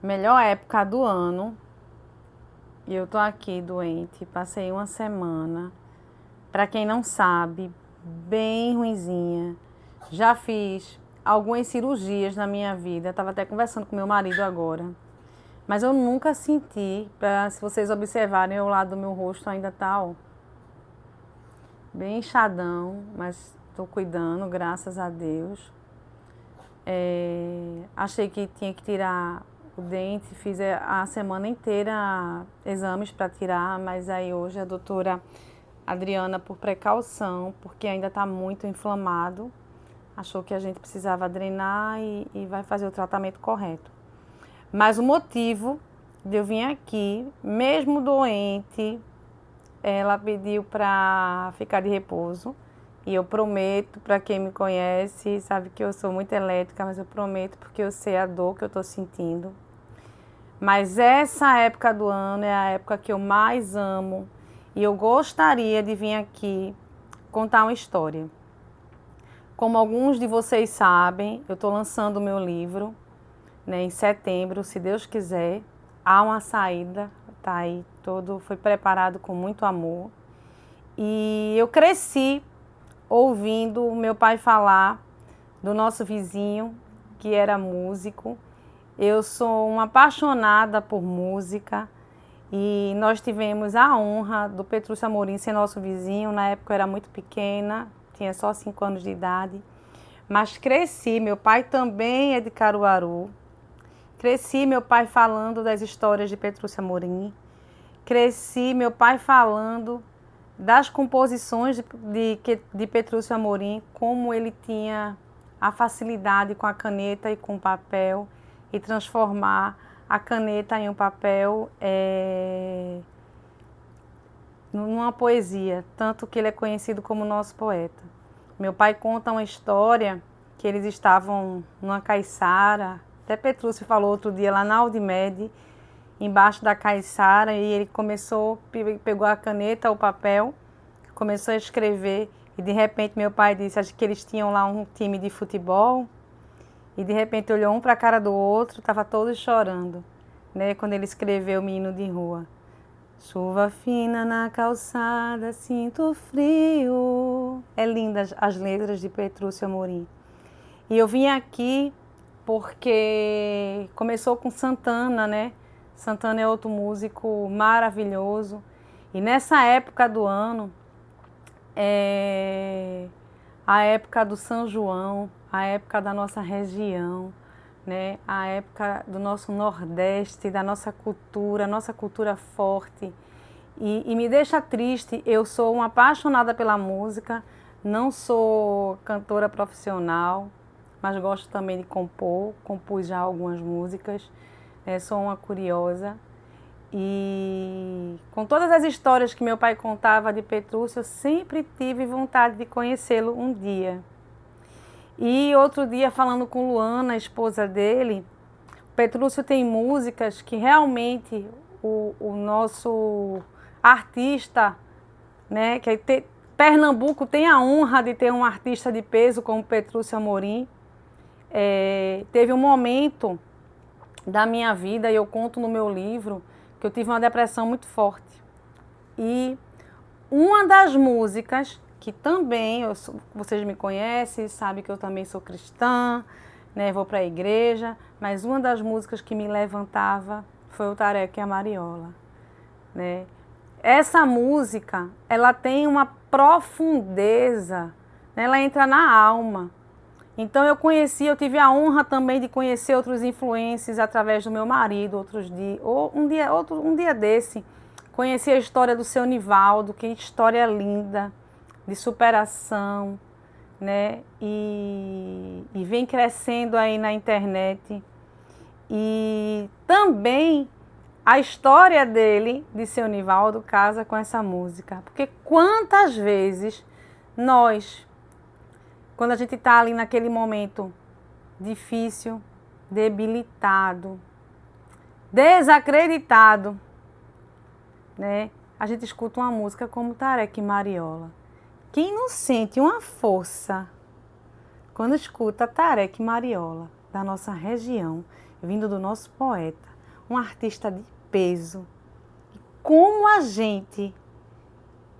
Melhor época do ano. E eu tô aqui doente, passei uma semana. Para quem não sabe, bem ruinzinha. Já fiz algumas cirurgias na minha vida. Estava até conversando com meu marido agora. Mas eu nunca senti, se vocês observarem, o lado do meu rosto ainda tá, ó, bem inchadão, mas estou cuidando, graças a Deus. Achei que tinha que tirar o dente, fiz a semana inteira exames para tirar, mas aí hoje a doutora Adriana, por precaução, porque ainda está muito inflamado, achou que a gente precisava drenar e vai fazer o tratamento correto. Mas o motivo de eu vir aqui, mesmo doente, ela pediu para ficar de repouso. E eu prometo, para quem me conhece, sabe que eu sou muito elétrica, mas eu prometo porque eu sei a dor que eu estou sentindo. Mas essa época do ano é a época que eu mais amo e eu gostaria de vir aqui contar uma história. Como alguns de vocês sabem, eu estou lançando o meu livro, né, em setembro, se Deus quiser. Há uma saída, tá aí, foi preparado com muito amor. E eu cresci ouvindo o meu pai falar do nosso vizinho, que era músico. Eu sou uma apaixonada por música e nós tivemos a honra do Petrúcio Amorim ser nosso vizinho. Na época eu era muito pequena, tinha só 5 anos de idade, mas cresci. Meu pai também é de Caruaru. Cresci meu pai falando das histórias de Petrúcio Amorim. Cresci meu pai falando das composições de Petrúcio Amorim, como ele tinha a facilidade com a caneta e com o papel e transformar a caneta em um papel numa poesia, tanto que ele é conhecido como nosso poeta. Meu pai conta uma história que eles estavam numa caiçara, até Petrúcio falou outro dia lá na Aldimed, embaixo da caiçara, e ele pegou a caneta, o papel, começou a escrever e de repente meu pai disse, acho que eles tinham lá um time de futebol e de repente olhou um para a cara do outro, estava todos chorando, né? Quando ele escreveu o Menino de Rua. Chuva fina na calçada, sinto frio. É linda as letras de Petrúcio Amorim. E eu vim aqui porque começou com Santana, né? Santana é outro músico maravilhoso. E nessa época do ano, a época do São João, a época da nossa região, né? A época do nosso Nordeste, da nossa cultura forte. E me deixa triste, eu sou uma apaixonada pela música, não sou cantora profissional, mas gosto também de compor, compus já algumas músicas, sou uma curiosa. E com todas as histórias que meu pai contava de Petrúcio, eu sempre tive vontade de conhecê-lo um dia. E outro dia, falando com Luana, a esposa dele, Petrúcio tem músicas que realmente o nosso artista, né, Pernambuco tem a honra de ter um artista de peso como Petrúcio Amorim. Teve um momento da minha vida, e eu conto no meu livro, que eu tive uma depressão muito forte. E uma das músicas, que também, vocês me conhecem, sabem que eu também sou cristã, né, vou para a igreja, mas uma das músicas que me levantava foi o Tareca e a Mariola, né? Essa música, ela tem uma profundeza, né? Ela entra na alma. Então eu tive a honra também de conhecer outros influencers através do meu marido, um dia desse, conheci a história do seu Nivaldo, que história linda, de superação, né? E vem crescendo aí na internet. E também a história dele, de seu Nivaldo, casa com essa música. Porque quantas vezes nós, quando a gente está ali naquele momento difícil, debilitado, desacreditado, né? A gente escuta uma música como Tareca e Mariola. Quem não sente uma força quando escuta Tareca e Mariola da nossa região? vindo do nosso poeta, um artista de peso. Como a gente,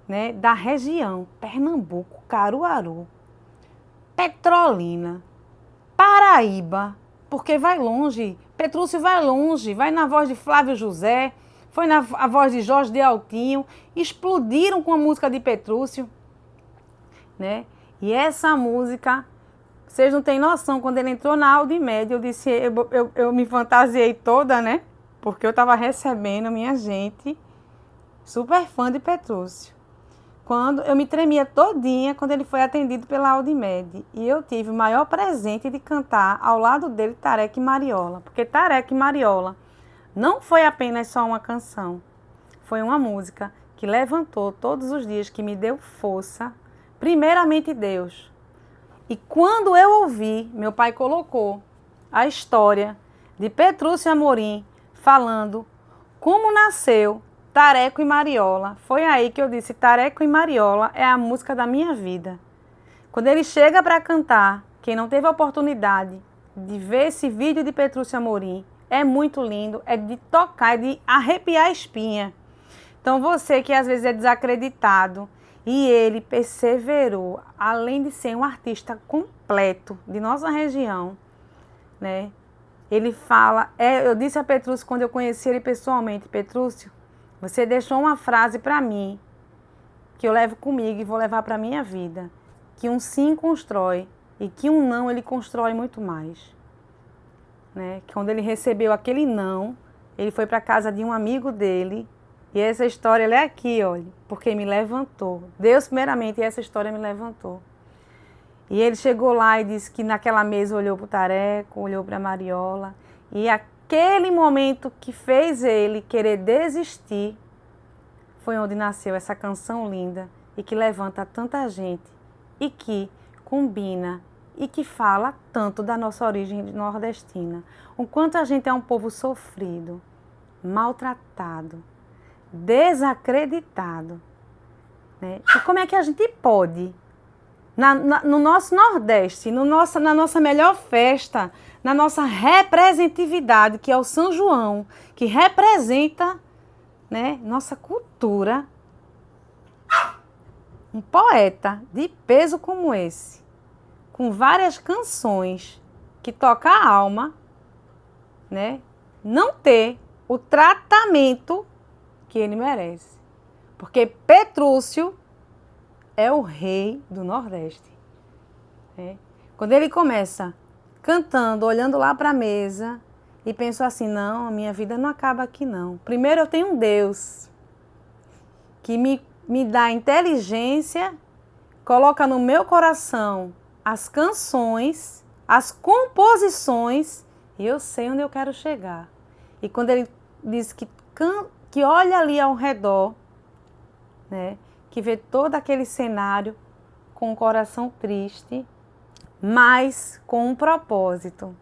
né, da região, Pernambuco, Caruaru, Petrolina, Paraíba, porque vai longe, Petrúcio vai longe, vai na voz de Flávio José, foi na a voz de Jorge de Altinho, explodiram com a música de Petrúcio, né? E essa música, vocês não têm noção, quando ele entrou na Audimédia, eu disse, eu me fantasiei toda, né? Porque eu estava recebendo minha gente, super fã de Petrúcio. Quando eu me tremia todinha quando ele foi atendido pela Audimed. E eu tive o maior presente de cantar ao lado dele Tareca e Mariola. Porque Tareca e Mariola não foi apenas só uma canção. Foi uma música que levantou todos os dias, que me deu força. Primeiramente Deus. E quando eu ouvi, meu pai colocou a história de Petrúcio Amorim falando como nasceu Tareco e Mariola. Foi aí que eu disse, Tareco e Mariola é a música da minha vida. Quando ele chega para cantar, quem não teve a oportunidade de ver esse vídeo de Petrúcio Amorim, é muito lindo, é de tocar, é de arrepiar a espinha. Então você que às vezes é desacreditado, e ele perseverou, além de ser um artista completo de nossa região, né? Ele fala, eu disse a Petrúcio quando eu conheci ele pessoalmente, Petrúcio, você deixou uma frase para mim, que eu levo comigo e vou levar para a minha vida, que um sim constrói e que um não ele constrói muito mais. Né? Que quando ele recebeu aquele não, ele foi para a casa de um amigo dele, e essa história ela é aqui, olha, porque me levantou. Deus primeiramente, e essa história me levantou. E ele chegou lá e disse que naquela mesa olhou para o Tareco, olhou para a Mariola, e aquele momento que fez ele querer desistir foi onde nasceu essa canção linda e que levanta tanta gente e que combina e que fala tanto da nossa origem nordestina. O quanto a gente é um povo sofrido, maltratado, desacreditado. Né? E como é que a gente pode, no nosso Nordeste, na nossa melhor festa, na nossa representatividade, que é o São João, que representa, né, nossa cultura, um poeta de peso como esse, com várias canções que toca a alma, né, não ter o tratamento que ele merece. Porque Petrúcio é o rei do Nordeste. Né? Quando ele começa cantando, olhando lá para a mesa e penso assim, não, a minha vida não acaba aqui não. Primeiro eu tenho um Deus que me dá inteligência, coloca no meu coração as canções, as composições e eu sei onde eu quero chegar. E quando ele diz que olha ali ao redor, né, que vê todo aquele cenário com o coração triste, mas com um propósito.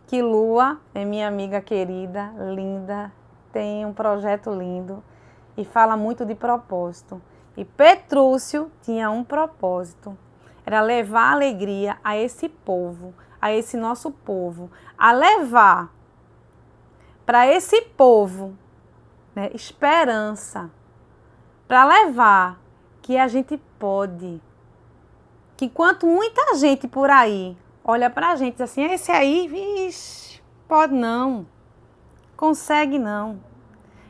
Que Lua é minha amiga querida, linda, tem um projeto lindo e fala muito de propósito. E Petrúcio tinha um propósito, era levar alegria a esse povo, a esse nosso povo, a levar para esse povo, né, esperança, para levar que a gente pode, que enquanto muita gente por aí olha para a gente assim, esse aí, vixe, pode não, consegue não.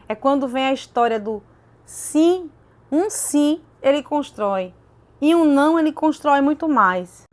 É quando vem a história do sim, um sim ele constrói e um não ele constrói muito mais.